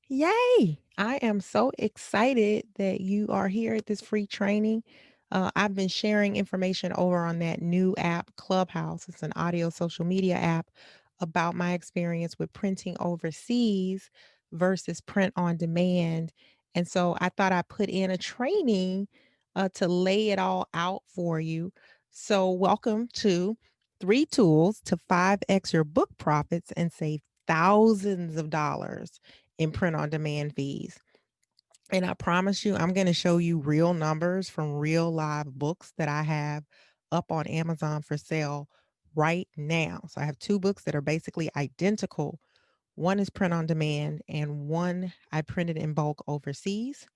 Yay! I am so excited that you are here at this free training. I've been sharing information over on that new app, Clubhouse. It's an audio social media app about my experience with printing overseas versus print on demand. And so I thought I'd put in a training to lay it all out for you. So, welcome to three tools to 5x your book profits and save thousands of dollars in print on demand fees. And I promise you, I'm going to show you real numbers from real live books that I have up on Amazon for sale right now. So I have two books that are basically identical. One is print on demand, and one I printed in bulk overseas.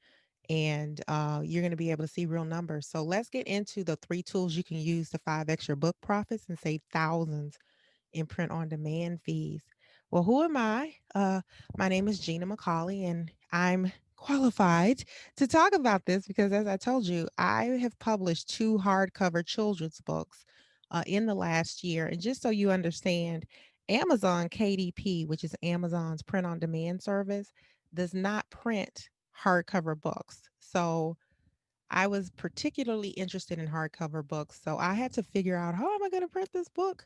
And you're going to be able to see real numbers. So let's get into the three tools you can use to 5x your book profits and save thousands in print on demand fees. Well, who am I? My name is Gina McCauley, and I'm qualified to talk about this because, as I told you, I have published two hardcover children's books in the last year. And just so you understand, Amazon KDP, which is Amazon's print on demand service, does not print hardcover books. So I was particularly interested in hardcover books. So I had to figure out, how am I going to print this book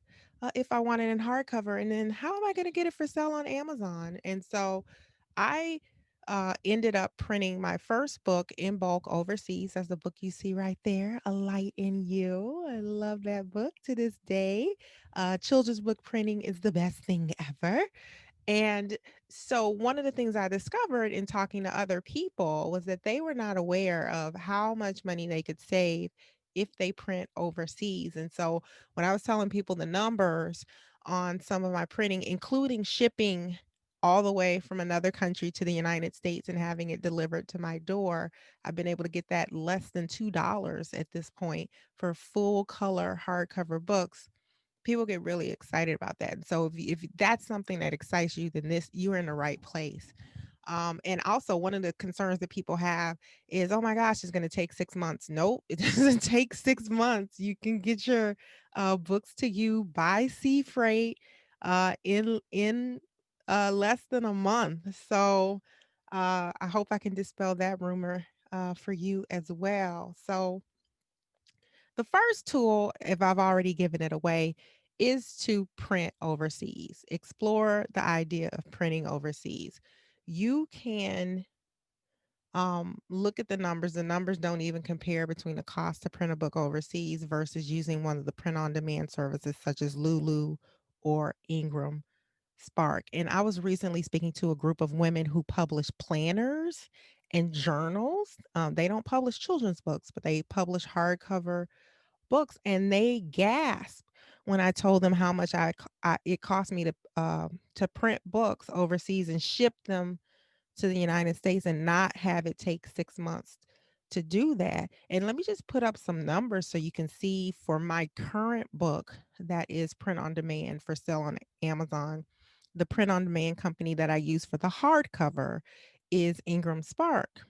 if I want it in hardcover? And then how am I going to get it for sale on Amazon? And so I ended up printing my first book in bulk overseas. That's the book you see right there, A Light in You. I love that book to this day. Children's book printing is the best thing ever. And so, one of the things I discovered in talking to other people was that they were not aware of how much money they could save if they print overseas. And so, when I was telling people the numbers on some of my printing, including shipping all the way from another country to the United States and having it delivered to my door, I've been able to get that less than $2 at this point for full color hardcover books. People get really excited about that. And so if that's something that excites you, then this you're in the right place. And also one of the concerns that people have is, oh my gosh, it's going to take 6 months. Nope, it doesn't take 6 months. You can get your books to you by sea freight in less than a month. So I hope I can dispel that rumor for you as well. So the first tool, if I've already given it away, is to print overseas. Explore the idea of printing overseas. You can look at the numbers. The numbers don't even compare between the cost to print a book overseas versus using one of the print on demand services such as Lulu or Ingram Spark. And I was recently speaking to a group of women who publish planners and journals. They don't publish children's books, but they publish hardcover books, and they gasped when I told them how much it cost me to print books overseas and ship them to the United States and not have it take 6 months to do that. And let me just put up some numbers so you can see for my current book that is print on demand for sale on Amazon. The print on demand company that I use for the hardcover is Ingram Spark.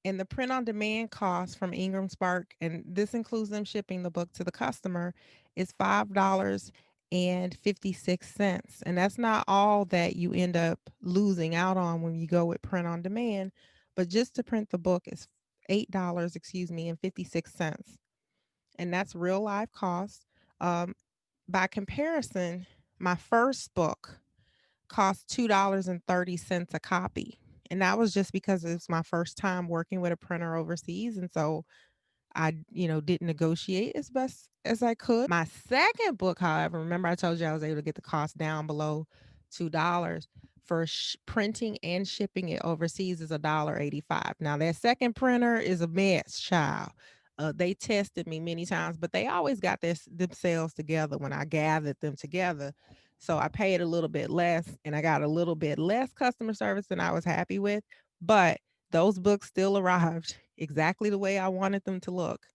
And the print on demand cost from Ingram Spark, and this includes them shipping the book to the customer, is $5.56. And that's not all that you end up losing out on when you go with print on demand. But just to print the book is $8, excuse me, and 56 cents. And that's real life cost. Um, by comparison, my first book cost $2.30 a copy. And that was just because it's my first time working with a printer overseas. And so I, didn't negotiate as best as I could. My second book, however, remember I told you I was able to get the cost down below $2 for printing and shipping it overseas is $1.85. Now that second printer is a mess, child. They tested me many times, but they always got themselves together when I gathered them together. So I paid a little bit less and I got a little bit less customer service than I was happy with. But those books still arrived exactly the way I wanted them to look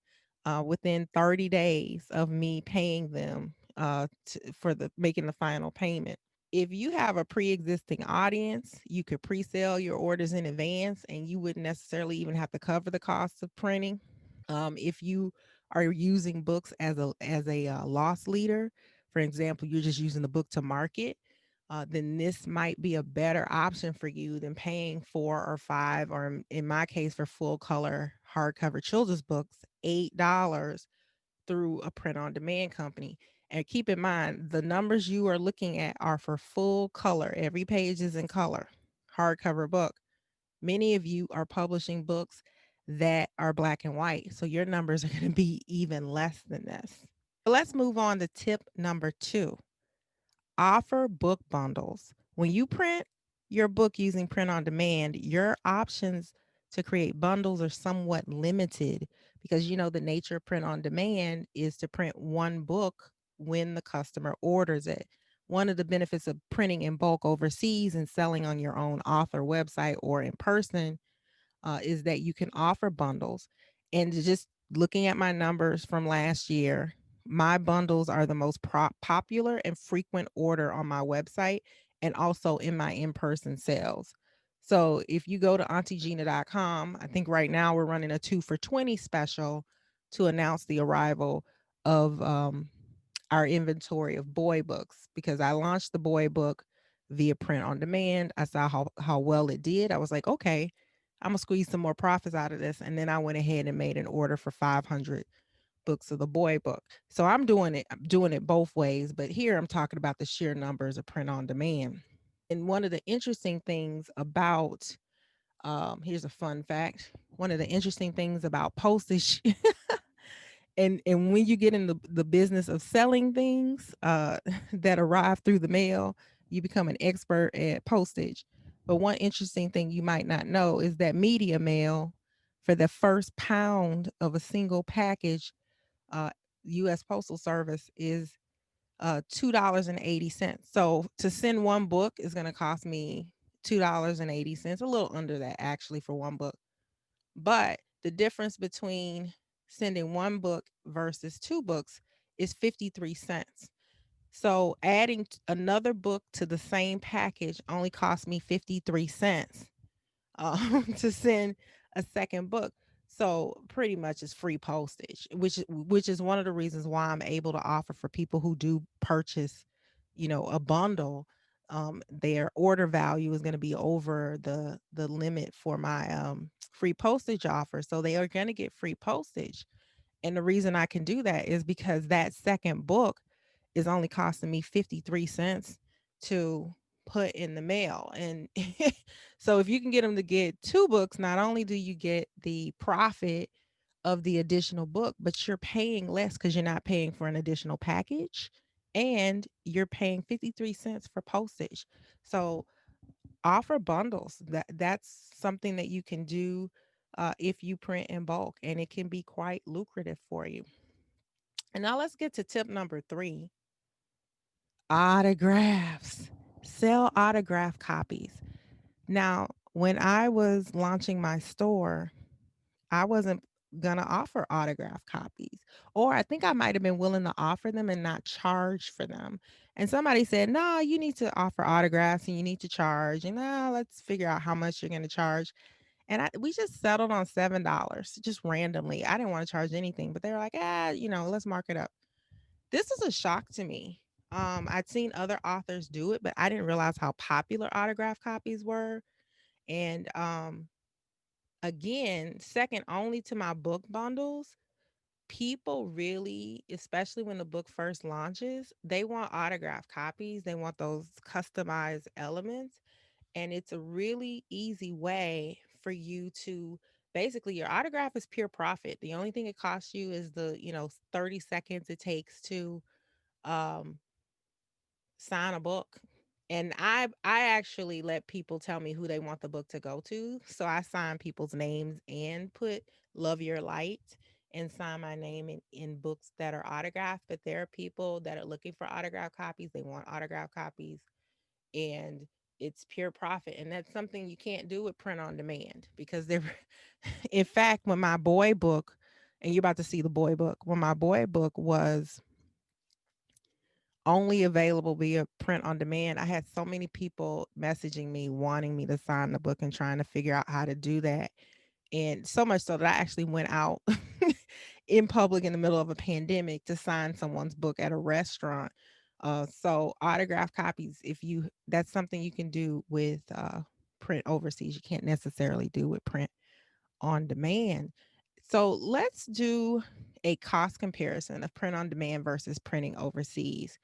within 30 days of me paying them for the making the final payment. If you have a pre-existing audience, you could pre-sell your orders in advance and you wouldn't necessarily even have to cover the costs of printing. If you are using books as a loss leader, for example, you're just using the book to market, then this might be a better option for you than paying 4 or 5, or in my case, for full color hardcover children's books, $8 through a print on demand company. And keep in mind, the numbers you are looking at are for full color. Every page is in color, hardcover book. Many of you are publishing books that are black and white. So your numbers are going to be even less than this. But let's move on to tip number 2. Offer book bundles. When you print your book using print on demand, your options to create bundles are somewhat limited because the nature of print on demand is to print one book when the customer orders it. One of the benefits of printing in bulk overseas and selling on your own author website or in person is that you can offer bundles. And just looking at my numbers from last year, my bundles are the most popular and frequent order on my website and also in my in person sales. So if you go to auntiegina.com, I think right now we're running a 2 for $20 special to announce the arrival of our inventory of boy books, because I launched the boy book via print on demand. I saw how well it did. I was like, okay, I'm gonna squeeze some more profits out of this. And then I went ahead and made an order for 500 books of the boy book. So I'm doing it both ways, but here I'm talking about the sheer numbers of print on demand. And one of the interesting things about here's a fun fact. One of the interesting things about postage and when you get in the business of selling things that arrive through the mail, you become an expert at postage. But one interesting thing you might not know is that media mail, for the first pound of a single package, uh, U.S. Postal Service is $2.80. So to send one book is going to cost me $2.80, a little under that actually for one book. But the difference between sending one book versus two books is 53 cents. So adding another book to the same package only cost me 53 cents to send a second book. So pretty much it's free postage, which is one of the reasons why I'm able to offer for people who do purchase, a bundle. Their order value is going to be over the limit for my free postage offer, so they are going to get free postage. And the reason I can do that is because that second book is only costing me 53 cents to put in the mail. And so if you can get them to get two books, not only do you get the profit of the additional book, but you're paying less because you're not paying for an additional package and you're paying 53 cents for postage. So offer bundles. That's something that you can do if you print in bulk, and it can be quite lucrative for you. And now let's get to tip number 3: autographs. Sell autograph copies. Now, when I was launching my store, I wasn't gonna offer autograph copies. Or I think I might have been willing to offer them and not charge for them. And somebody said, "No, you need to offer autographs and you need to charge. And now let's figure out how much you're gonna charge." And we just settled on $7, just randomly. I didn't want to charge anything, but they were like, let's mark it up. This is a shock to me. I'd seen other authors do it, but I didn't realize how popular autograph copies were. And again, second only to my book bundles, people really, especially when the book first launches, they want autograph copies. They want those customized elements. And it's a really easy way for you to basically, your autograph is pure profit. The only thing it costs you is the, 30 seconds it takes to um, sign a book. And I actually let people tell me who they want the book to go to. So I sign people's names and put "Love Your Light" and sign my name in books that are autographed. But there are people that are looking for autograph copies. They want autograph copies, and it's pure profit. And that's something you can't do with print on demand because they're in fact, when my boy book, and you're about to see the boy book, when my boy book was only available via print on demand, I had so many people messaging me wanting me to sign the book and trying to figure out how to do that. And so much so that I actually went out in public in the middle of a pandemic to sign someone's book at a restaurant. So autograph copies, if you that's something you can do with print overseas. You can't necessarily do with print on demand. So let's do a cost comparison of print on demand versus printing overseas.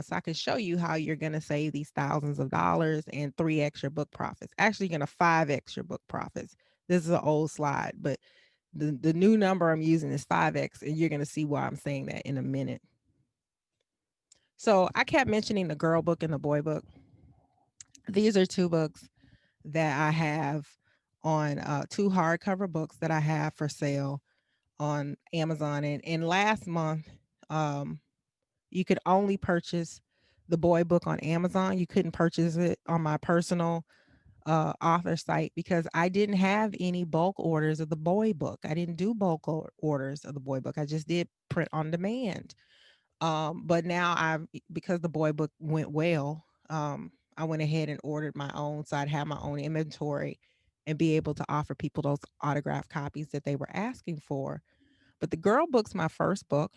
So I can show you how you're going to save these thousands of dollars and 3 extra book profits. Actually, you're going to 5 extra book profits. This is an old slide, but the new number I'm using is 5x, and you're going to see why I'm saying that in a minute. So I kept mentioning the girl book and the boy book. These are two books that I have on two hardcover books that I have for sale on Amazon. And last month, um, you could only purchase the boy book on Amazon. You couldn't purchase it on my personal author site because I didn't have any bulk orders of the boy book. I didn't do bulk orders of the boy book. I just did print on demand. But now because the boy book went well, I went ahead and ordered my own so I'd have my own inventory and be able to offer people those autographed copies that they were asking for. But the girl book's my first book,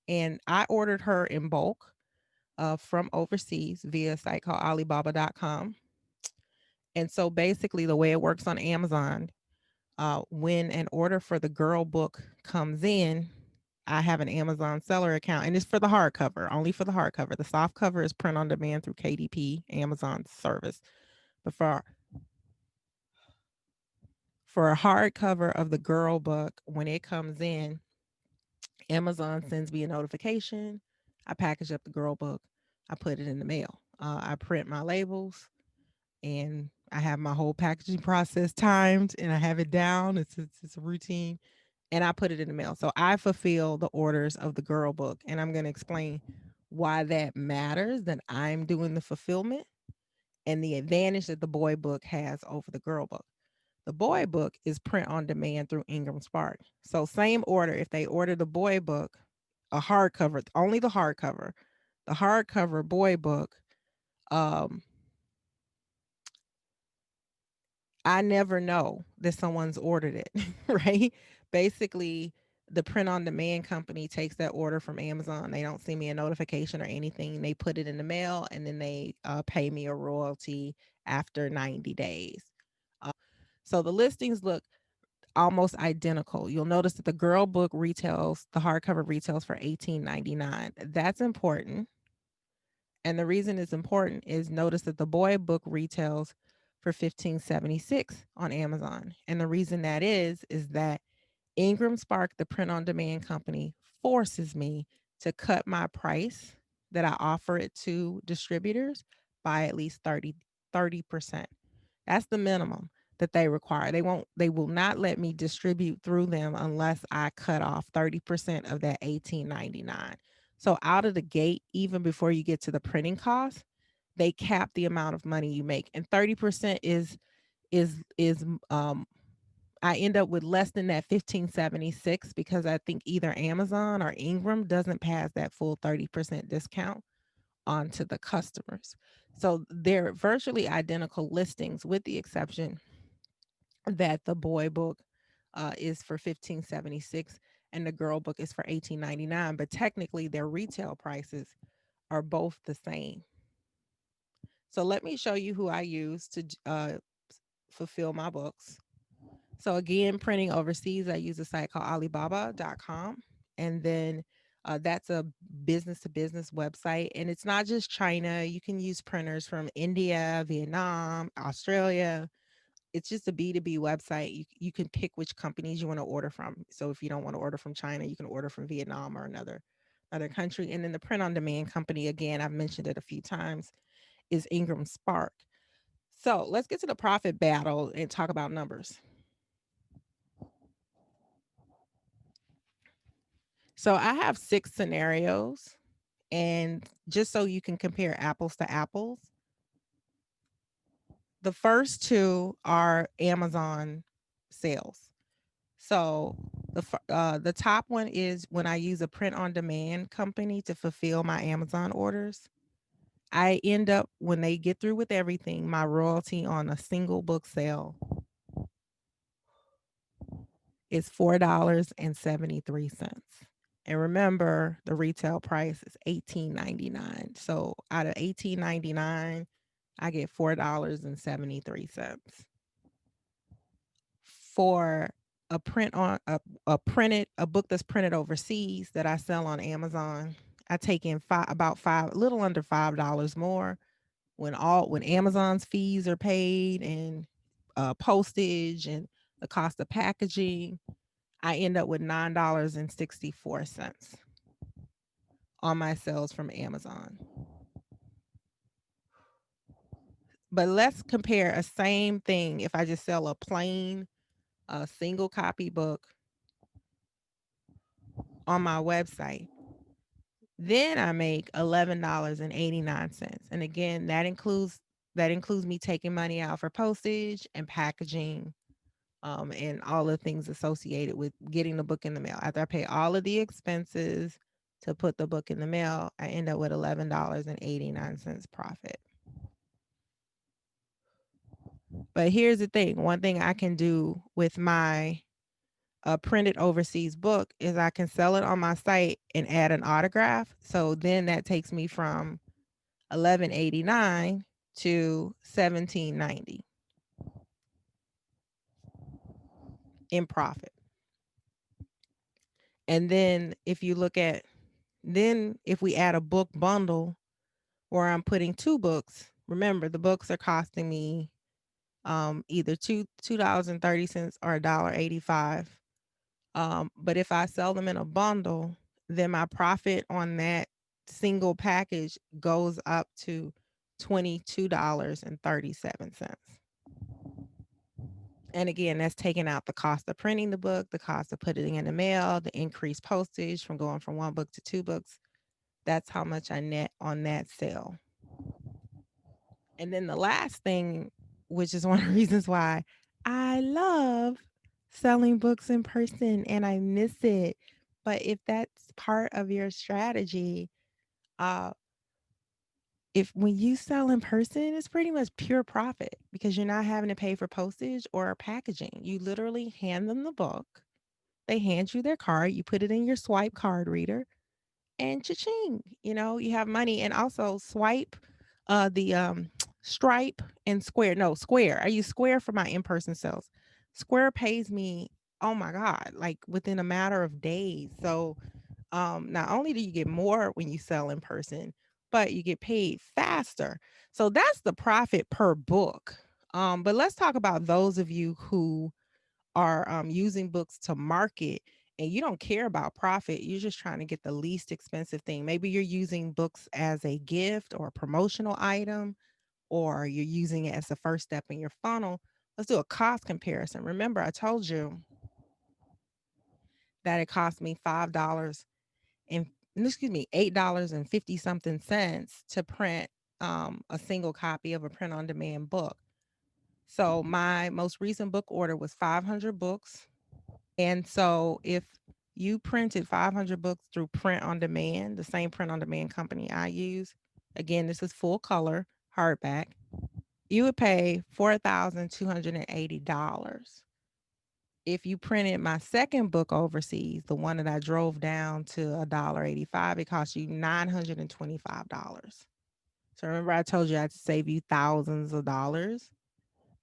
and I ordered her in bulk from overseas via a site called Alibaba.com. And so basically, the way it works on Amazon, when an order for the girl book comes in, I have an Amazon seller account, and it's for the hardcover, only for the hardcover. The soft cover is print on demand through KDP, Amazon's service. But for a hardcover of the girl book, when it comes in, Amazon sends me a notification. I package up the girl book. I put it in the mail. I print my labels, and I have my whole packaging process timed, and I have it down. It's a routine, and I put it in the mail. So I fulfill the orders of the girl book, and I'm going to explain why that matters. That I'm doing the fulfillment and the advantage that the boy book has over the girl book. The boy book is print on demand through Ingram Spark. So same order. If they order the boy book, a hardcover, only the hardcover boy book, um, I never know that someone's ordered it, right? Basically, the print on demand company takes that order from Amazon. They don't send me a notification or anything. They put it in the mail, and then they pay me a royalty after 90 days. So the listings look almost identical. You'll notice that the girl book retails, the hardcover retails for $18.99. That's important. And the reason it's important is notice that the boy book retails for $15.76 on Amazon. And the reason that is that Ingram Spark, the print on demand company, forces me to cut my price that I offer it to distributors by at least 30%. That's the minimum that they require. They will not let me distribute through them unless I cut off 30% of that $18.99. So out of the gate, even before you get to the printing cost, they cap the amount of money you make. And 30% is I end up with less than that 1576 because I think either Amazon or Ingram doesn't pass that full 30% discount onto the customers. So they're virtually identical listings with the exception that the boy book is for 1576 and the girl book is for 1899, but technically their retail prices are both the same. So let me show you who I use to fulfill my books. So again, printing overseas, I use a site called Alibaba.com. And then that's a business to business website. And it's not just China. You can use printers from India, Vietnam, Australia. It's just a B2B website. You can pick which companies you want to order from. So if you don't want to order from China, you can order from Vietnam or another country. And then the print on demand company, again, I've mentioned it a few times, is Ingram Spark. So let's get to the profit battle and talk about numbers. So I have 6 scenarios, and just so you can compare apples to apples, the first two are Amazon sales. So the top one is when I use a print on demand company to fulfill my Amazon orders. I end up when they get through with everything, my royalty on a single book sale is $4.73. And remember, the retail price is $18.99. So out of $18.99, I get $4.73 for a book that's printed overseas that I sell on Amazon. I take in about five, a little under $5 more when Amazon's fees are paid and postage and the cost of packaging. I end up with $9.64 on my sales from Amazon. But let's compare a same thing if I just sell a plain single copy book on my website. Then I make $11.89. And again, that includes me taking money out for postage and packaging, and all the things associated with getting the book in the mail. After I pay all of the expenses to put the book in the mail, I end up with $11.89 profit. But here's the thing, one thing I can do with my printed overseas book is I can sell it on my site and add an autograph. So then that takes me from 11.89 to 17.90 in profit. And then if we add a book bundle where I'm putting two books, remember the books are costing me either $2.30 or $1.85. But if I sell them in a bundle, then my profit on that single package goes up to $22.37. And again, that's taking out the cost of printing the book, the cost of putting it in the mail, the increased postage from going from one book to two books. That's how much I net on that sale. And then the last thing, which is one of the reasons why I love selling books in person and I miss it. But if that's part of your strategy, uh, if when you sell in person, it's pretty much pure profit because you're not having to pay for postage or packaging. You literally hand them the book, they hand you their card, you put it in your swipe card reader, and cha-ching, you have money. And also Swipe, the Stripe and Square. No, Square. I use Square for my in-person sales. Square pays me, oh my God, like within a matter of days. So not only do you get more when you sell in person, but you get paid faster. So that's the profit per book. But let's talk about those of you who are using books to market and you don't care about profit. You're just trying to get the least expensive thing. Maybe you're using books as a gift or a promotional item, or you're using it as the first step in your funnel. Let's do a cost comparison. Remember, I told you that it cost me $5 and excuse me, $8 and 50 something cents to print a single copy of a print on demand book. So my most recent book order was 500 books. And so if you printed 500 books through Print on Demand, the same print on demand company I use, again, this is full color hardback, you would pay $4,280. If you printed my second book overseas, the one that I drove down to $1.85, it cost you $925. So remember I told you I had to save you thousands of dollars?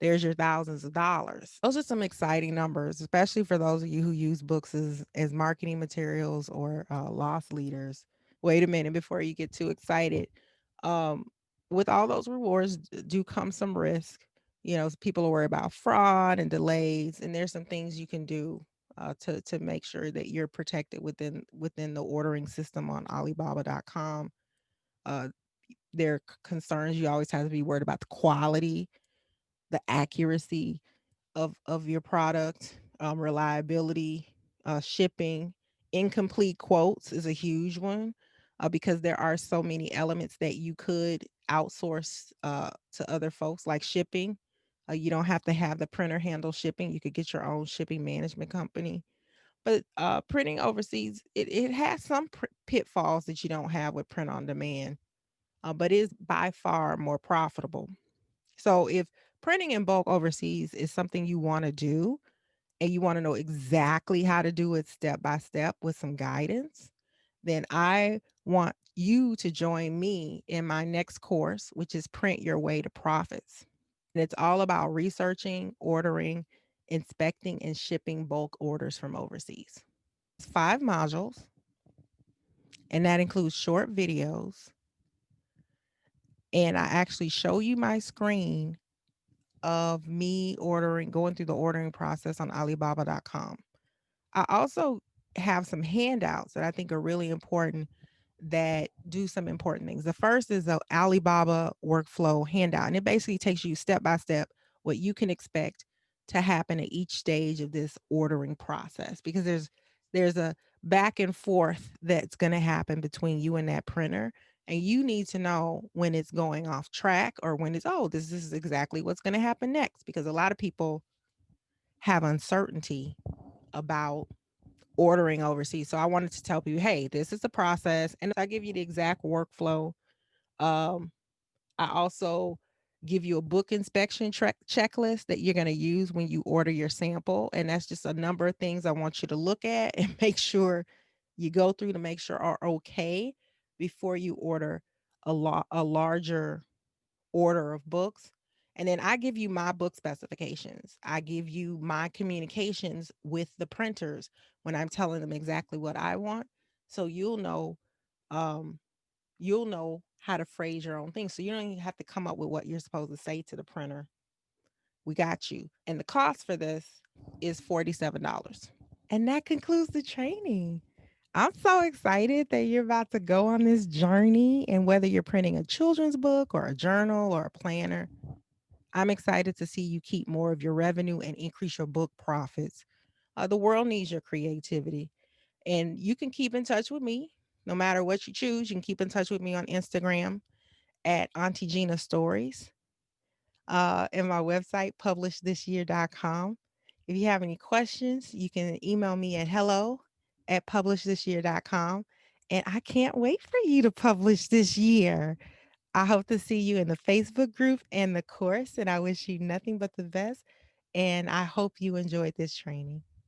There's your thousands of dollars. Those are some exciting numbers, especially for those of you who use books as marketing materials or loss leaders. Wait a minute before you get too excited. Um, with all those rewards do come some risk. People are worried about fraud and delays, and there's some things you can do to make sure that you're protected within the ordering system on Alibaba.com. Uh, there are concerns you always have to be worried about the quality, the accuracy of your product, reliability, shipping. Incomplete quotes is a huge one, because there are so many elements that you could outsource to other folks, like shipping. You don't have to have the printer handle shipping. You could get your own shipping management company. But printing overseas, it has some pitfalls that you don't have with print on demand, but is by far more profitable. So if printing in bulk overseas is something you want to do and you want to know exactly how to do it step by step with some guidance, then I want you to join me in my next course, which is Print Your Way to Profits. And it's all about researching, ordering, inspecting, and shipping bulk orders from overseas. It's 5 modules, and that includes short videos. And I actually show you my screen of me ordering, going through the ordering process on Alibaba.com. I also have some handouts that I think are really important that do some important things. The first is the Alibaba workflow handout, and it basically takes you step by step what you can expect to happen at each stage of this ordering process, because there's a back and forth that's going to happen between you and that printer, and you need to know when it's going off track or when it's, oh, this is exactly what's going to happen next, because a lot of people have uncertainty about ordering overseas. So I wanted to tell people, hey, this is the process. And I give you the exact workflow. Um, I also give you a book inspection checklist that you're going to use when you order your sample. And that's just a number of things I want you to look at and make sure you go through to make sure are okay before you order a larger order of books. And then I give you my book specifications. I give you my communications with the printers when I'm telling them exactly what I want. So um, you'll know how to phrase your own thing. So you don't even have to come up with what you're supposed to say to the printer. We got you. And the cost for this is $47. And that concludes the training. I'm so excited that you're about to go on this journey. And whether you're printing a children's book or a journal or a planner, I'm excited to see you keep more of your revenue and increase your book profits. The world needs your creativity. And you can keep in touch with me no matter what you choose. You can keep in touch with me on Instagram at Auntie Gina Stories, and my website, publishthisyear.com. If you have any questions, you can email me at hello@publishthisyear.com. And I can't wait for you to publish this year. I hope to see you in the Facebook group and the course, and I wish you nothing but the best. And I hope you enjoyed this training.